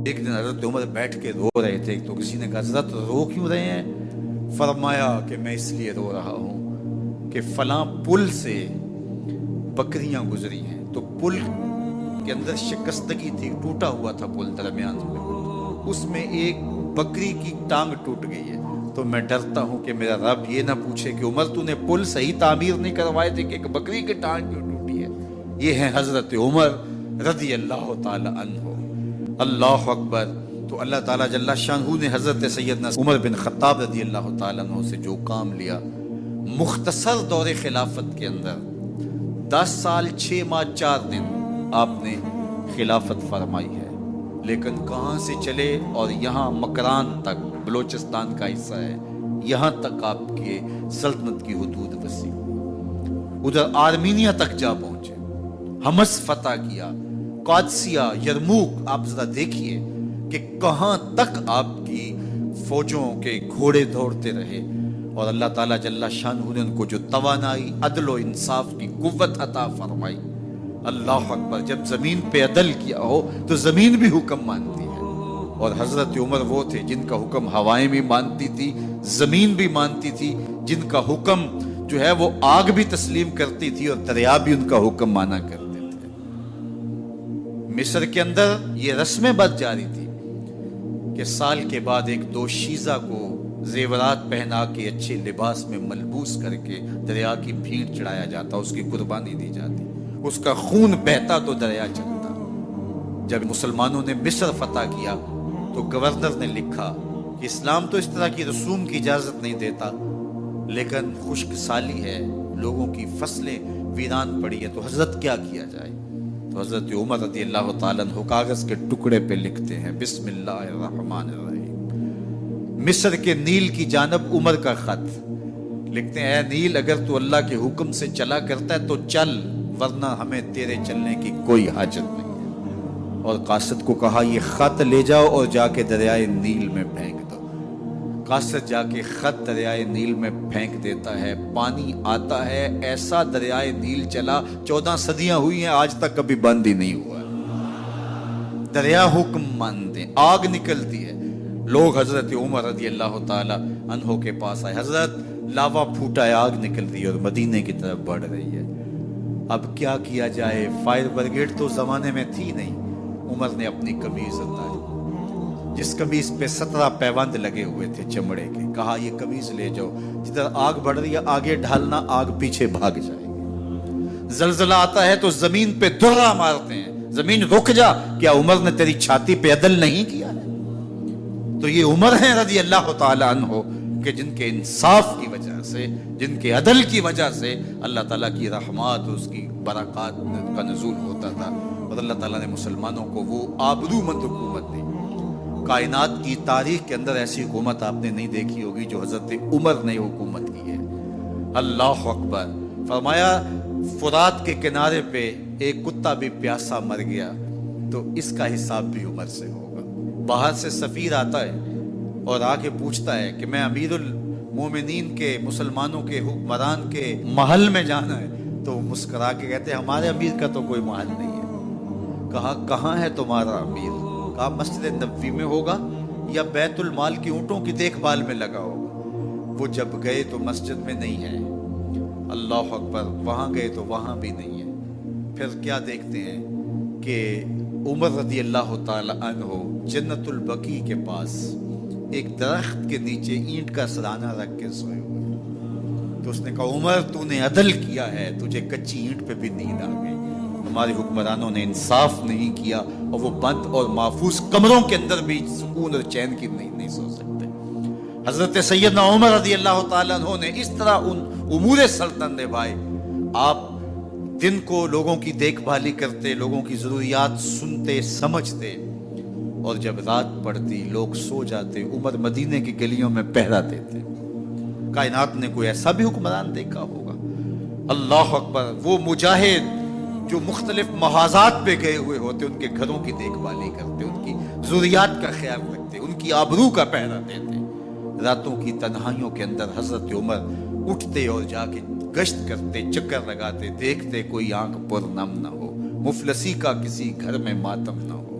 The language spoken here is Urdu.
ایک دن حضرت عمر بیٹھ کے رو رہے تھے تو کسی نے کہا حضرت رو کیوں رہے ہیں؟ فرمایا کہ میں اس لیے رو رہا ہوں کہ فلاں پل سے بکریاں گزری ہیں، تو پل کے اندر شکستگی تھی، ٹوٹا ہوا تھا پل درمیان میں، اس میں ایک بکری کی ٹانگ ٹوٹ گئی ہے، تو میں ڈرتا ہوں کہ میرا رب یہ نہ پوچھے کہ عمر تو نے پل صحیح تعمیر نہیں کروائے تھے کہ ایک بکری کی ٹانگ کیوں ٹوٹی ہے۔ یہ ہیں حضرت عمر رضی اللہ تعالی عنہ۔ اللہ اکبر۔ تو اللہ تعالیٰ جل شانہ نے حضرت سیدنا عمر بن خطاب رضی اللہ تعالیٰ عنہ سے جو کام لیا، مختصر دور خلافت کے اندر 10 سال 6 ماہ 4 دن آپ نے خلافت فرمائی ہے، لیکن کہاں سے چلے اور یہاں مکران تک، بلوچستان کا حصہ ہے، یہاں تک آپ کے سلطنت کی حدود وسیع، ادھر آرمینیا تک جا پہنچے، حمص فتح کیا، قادسیہ، یرموک۔ آپ ذرا دیکھیے کہ کہاں تک آپ کی فوجوں کے گھوڑے دوڑتے رہے، اور اللہ تعالیٰ جل شانہ نے ان کو جو توانائی، عدل و انصاف کی قوت عطا فرمائی۔ اللہ اکبر۔ جب زمین پہ عدل کیا ہو تو زمین بھی حکم مانتی ہے، اور حضرت عمر وہ تھے جن کا حکم ہوائیں بھی مانتی تھی، زمین بھی مانتی تھی، جن کا حکم جو ہے وہ آگ بھی تسلیم کرتی تھی اور دریا بھی ان کا حکم مانا کرتے تھے۔ مصر کے اندر یہ رسم بد جاری تھی کہ سال کے بعد ایک دوشیزہ کو زیورات پہنا کے اچھے لباس میں ملبوس کر کے دریا کی بھیڑ چڑھایا جاتا، اس کی قربانی دی جاتی، اس کا خون بہتا تو دریا چلتا۔ جب مسلمانوں نے مصر فتح کیا تو گورنر نے لکھا کہ اسلام تو اس طرح کی رسوم کی اجازت نہیں دیتا، لیکن خشک سالی ہے، لوگوں کی فصلیں ویران پڑی ہے، تو حضرت کیا کیا جائے؟ تو حضرت عمر رضی اللہ تعالیٰ عنہ کاغذ کے ٹکڑے پہ لکھتے ہیں بسم اللہ الرحمن الرحیم، مصر کے نیل کی جانب عمر کا خط لکھتے ہیں، اے نیل اگر تو اللہ کے حکم سے چلا کرتا ہے تو چل، ورنہ ہمیں تیرے چلنے کی کوئی حاجت نہیں ہے۔ اور قاصد کو کہا یہ خط لے جاؤ اور جا کے دریائے نیل میں پھینک دو۔ قاصد جا کے خط دریائے نیل میں پھینک دیتا ہے، پانی آتا ہے، ایسا دریائے نیل چلا، 14 صدیاں ہوئی ہیں آج تک کبھی بند ہی نہیں ہوا۔ دریا حکم مانتے، آگ نکلتی ہے۔ لوگ حضرت عمر رضی اللہ تعالی عنہ کے پاس آئے، حضرت لاوا پھوٹا ہے، آگ نکل رہی ہے اور مدینے کی طرف بڑھ رہی ہے، اب کیا کیا جائے؟ فائر بریگیڈ تو زمانے میں تھی نہیں۔ عمر نے اپنی قمیض اتاری، جس قمیض پہ 17 پیوند لگے ہوئے تھے چمڑے کے، کہا یہ قمیض لے جاؤ، جدھر آگ بڑھ رہی ہے آگے ڈھالنا، آگ پیچھے بھاگ جائے گی۔ زلزلہ آتا ہے تو زمین پہ دھرا مارتے ہیں، زمین رک جا، کیا عمر نے تیری چھاتی پہ عدل نہیں کیا ہے؟ تو یہ عمر ہیں رضی اللہ تعالی عنہ کہ جن کے انصاف کی وجہ سے، جن کے عدل کی وجہ سے اللہ تعالیٰ کی رحمات، اس کی برکات کا نزول ہوتا تھا، اور اللہ تعالیٰ نے مسلمانوں کو وہ آبرو مند حکومت دی۔ کائنات کی تاریخ کے اندر ایسی حکومت آپ نے نہیں دیکھی ہوگی جو حضرت عمر نے حکومت کی ہے۔ اللہ اکبر۔ فرمایا فرات کے کنارے پہ ایک کتا بھی پیاسا مر گیا تو اس کا حساب بھی عمر سے ہوگا۔ باہر سے سفیر آتا ہے اور آ کے پوچھتا ہے کہ میں امیر المومنین کے، مسلمانوں کے حکمران کے محل میں جانا ہے، تو مسکرا کے کہتے ہیں ہمارے امیر کا تو کوئی محل نہیں ہے۔ کہا کہاں ہے تمہارا امیر؟ کہا مسجد نبوی میں ہوگا یا بیت المال کی اونٹوں کی دیکھ بھال میں لگا ہوگا۔ وہ جب گئے تو مسجد میں نہیں ہے، اللہ اکبر، وہاں گئے تو وہاں بھی نہیں ہے۔ پھر کیا دیکھتے ہیں کہ عمر رضی اللہ تعالی عنہ جنت البقیع کے پاس ایک درخت کے نیچے اینٹ کا سرانہ رکھ کے سوئے ہوئے، تو اس نے کہا عمر تو نے عدل کیا ہے، تجھے کچی اینٹ پہ بھی نیند آ گئی۔ ہمارے حکمرانوں نے انصاف نہیں کیا، اور وہ بند اور محفوظ کمروں کے اندر بھی سکون اور چین کی نہیں سو سکتے۔ حضرت سیدنا عمر رضی اللہ تعالیٰ عنہ نے اس طرح ان امور سلطنت نبھائے۔ آپ دن کو لوگوں کی دیکھ بھالی کرتے، لوگوں کی ضروریات سنتے سمجھتے، اور جب رات پڑتی لوگ سو جاتے، عمر مدینے کی گلیوں میں پہرا دیتے۔ کائنات نے کوئی ایسا بھی حکمران دیکھا ہوگا؟ اللہ اکبر۔ وہ مجاہد جو مختلف محاذات پہ گئے ہوئے ہوتے، ان کے گھروں کی دیکھ بھالی کرتے، ان کی ضروریات کا خیال رکھتے، ان کی آبرو کا پہرا دیتے۔ راتوں کی تنہائیوں کے اندر حضرت عمر اٹھتے اور جا کے گشت کرتے، چکر لگاتے، دیکھتے کوئی آنکھ پر نم نہ ہو، مفلسی کا کسی گھر میں ماتم نہ ہو۔